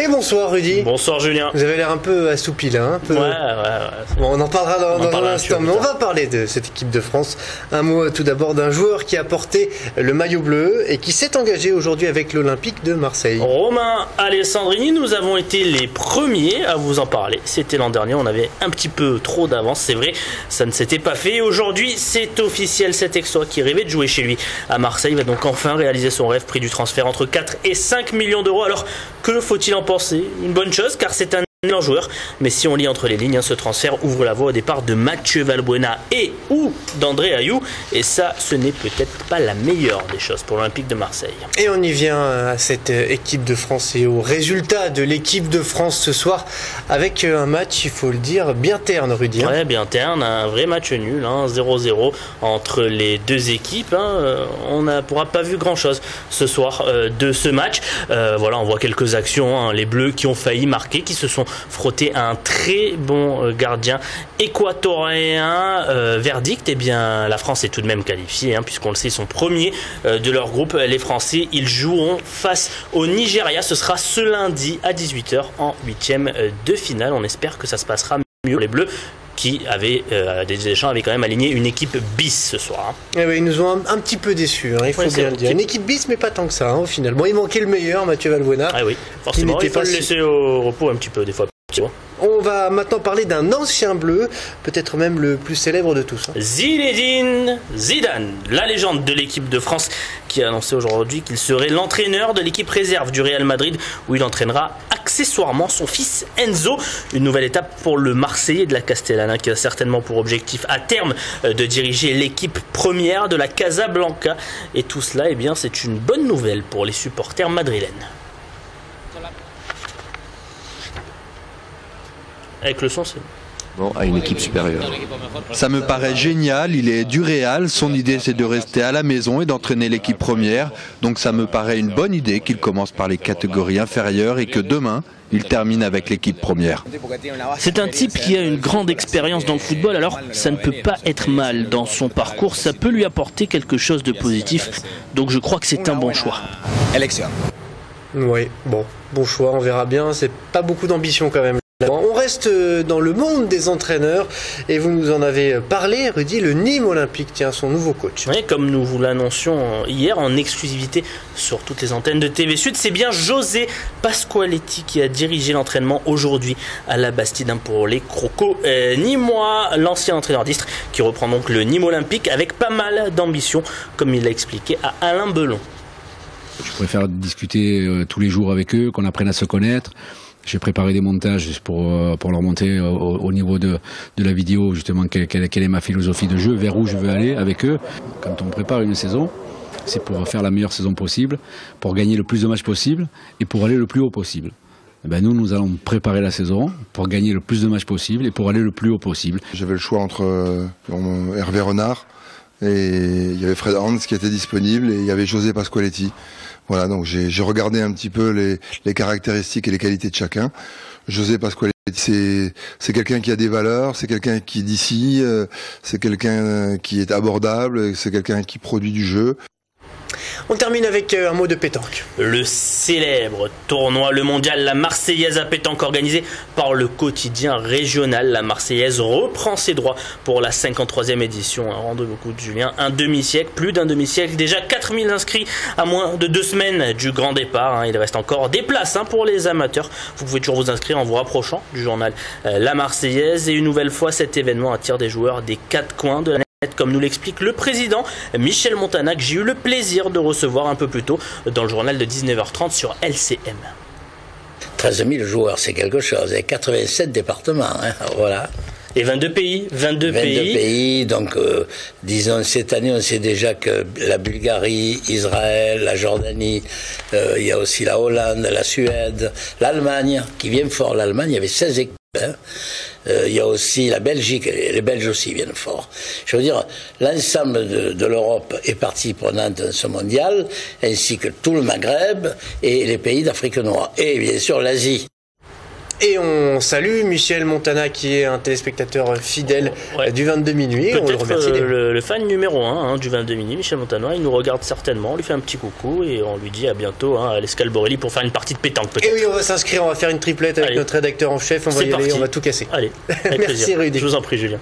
Et bonsoir Rudy. Bonsoir Julien. Vous avez l'air un peu assoupi là, un peu... Ouais. Bon, on en parlera dans un instant, mais on va parler de cette équipe de France. Un mot tout d'abord d'un joueur qui a porté le maillot bleu et qui s'est engagé aujourd'hui avec l'Olympique de Marseille. Romain Alessandrini, nous avons été les premiers à vous en parler. C'était l'an dernier, on avait un petit peu trop d'avance, c'est vrai, ça ne s'était pas fait. Aujourd'hui, c'est officiel, cet exploit qui rêvait de jouer chez lui à Marseille va donc enfin réaliser son rêve, prix du transfert entre 4 et 5 millions d'euros. Alors, que faut-il en penser? Une bonne chose, car c'est un excellent joueur, mais si on lit entre les lignes, ce transfert ouvre la voie au départ de Mathieu Valbuena et ou d'André Ayew, et ça, ce n'est peut-être pas la meilleure des choses pour l'Olympique de Marseille. Et on y vient à cette équipe de France et au résultat de l'équipe de France ce soir, avec un match, il faut le dire, bien terne, Rudy. Ouais, bien terne, un vrai match nul, 0-0 entre les deux équipes. On n'a pas vu grand-chose ce soir de ce match. Voilà, on voit quelques actions, les Bleus qui ont failli marquer, qui se sont frottés à un très bon gardien équatorien. Verdict, eh bien, la France est tout de même qualifiée, puisqu'on le sait, ils sont premiers de leur groupe. Les Français, ils joueront face au Nigeria. Ce sera ce lundi à 18h en 8e de finale. On espère que ça se passera mieux pour les Bleus, qui Deschamps avait quand même aligné une équipe bis ce soir. Eh oui, ils nous ont un petit peu déçus, il faut bien le dire. Une équipe bis, mais pas tant que ça, au final. Bon, il manquait le meilleur, Mathieu Valbuena. Ah oui, forcément, il faut le laisser au repos un petit peu, des fois. On va maintenant parler d'un ancien bleu, peut-être même le plus célèbre de tous. Zinedine Zidane, la légende de l'équipe de France, qui a annoncé aujourd'hui qu'il serait l'entraîneur de l'équipe réserve du Real Madrid, où il entraînera accessoirement son fils Enzo. Une nouvelle étape pour le Marseillais de la Castellane, qui a certainement pour objectif à terme de diriger l'équipe première de la Casablanca. Et tout cela, eh bien, c'est une bonne nouvelle pour les supporters madrilènes. Avec le son, c'est bon, à une équipe supérieure. Ça me paraît génial, il est du Real, son idée c'est de rester à la maison et d'entraîner l'équipe première, donc ça me paraît une bonne idée qu'il commence par les catégories inférieures et que demain, il termine avec l'équipe première. C'est un type qui a une grande expérience dans le football, alors ça ne peut pas être mal. Dans son parcours, ça peut lui apporter quelque chose de positif, donc je crois que c'est un bon choix. Oui, bon choix, on verra bien, c'est pas beaucoup d'ambition quand même. On reste dans le monde des entraîneurs et vous nous en avez parlé, Rudy, le Nîmes Olympique tient son nouveau coach. Oui, comme nous vous l'annoncions hier en exclusivité sur toutes les antennes de TV Sud, c'est bien José Pasqualetti qui a dirigé l'entraînement aujourd'hui à la Bastide pour les Crocos nîmois, l'ancien entraîneur d'Istres qui reprend donc le Nîmes Olympique avec pas mal d'ambition, comme il l'a expliqué à Alain Belon. Je préfère discuter tous les jours avec eux, qu'on apprenne à se connaître. J'ai préparé des montages pour leur montrer au niveau de la vidéo justement quelle est ma philosophie de jeu, vers où je veux aller avec eux. Quand on prépare une saison, c'est pour faire la meilleure saison possible, pour gagner le plus de matchs possible et pour aller le plus haut possible. Et ben nous allons préparer la saison pour gagner le plus de matchs possible et pour aller le plus haut possible. J'avais le choix entre Hervé Renard et il y avait Fred Hans qui était disponible et il y avait José Pasqualetti. Voilà, donc j'ai regardé un petit peu les caractéristiques et les qualités de chacun. José Pasqualetti, c'est quelqu'un qui a des valeurs, c'est quelqu'un qui est d'ici, c'est quelqu'un qui est abordable, c'est quelqu'un qui produit du jeu. On termine avec un mot de pétanque. Le célèbre tournoi, le mondial, la Marseillaise à pétanque organisé par le quotidien régional. La Marseillaise reprend ses droits pour la 53e édition. Rendez-vous compte, Julien, un demi-siècle, plus d'un demi-siècle, déjà 4000 inscrits à moins de 2 semaines du grand départ. Il reste encore des places pour les amateurs. Vous pouvez toujours vous inscrire en vous rapprochant du journal La Marseillaise. Et une nouvelle fois, cet événement attire des joueurs des 4 coins de la comme nous l'explique le président Michel Montana, que j'ai eu le plaisir de recevoir un peu plus tôt dans le journal de 19h30 sur LCM. 13 000 joueurs, c'est quelque chose, et 87 départements, voilà. Et 22 pays, 22 pays. Donc disons cette année on sait déjà que la Bulgarie, Israël, la Jordanie, il y a aussi la Hollande, la Suède, l'Allemagne, qui vient fort. L'Allemagne, il y avait 16 équipes. Il y a aussi la Belgique, les Belges aussi viennent fort. Je veux dire, l'ensemble de l'Europe est partie prenante dans ce mondial, ainsi que tout le Maghreb et les pays d'Afrique noire. Et bien sûr l'Asie. Et on salue Michel Montana qui est un téléspectateur fidèle du 22 minuit. On le remercie. Le fan numéro 1 du 22 minuit, Michel Montana, il nous regarde certainement, on lui fait un petit coucou et on lui dit à bientôt à l'Escale Borelli pour faire une partie de pétanque peut-être. Et oui, on va s'inscrire, on va faire une triplette avec notre rédacteur en chef, on va y aller, on va tout casser. Allez, avec Merci plaisir. Rudy. Je vous en prie Julien.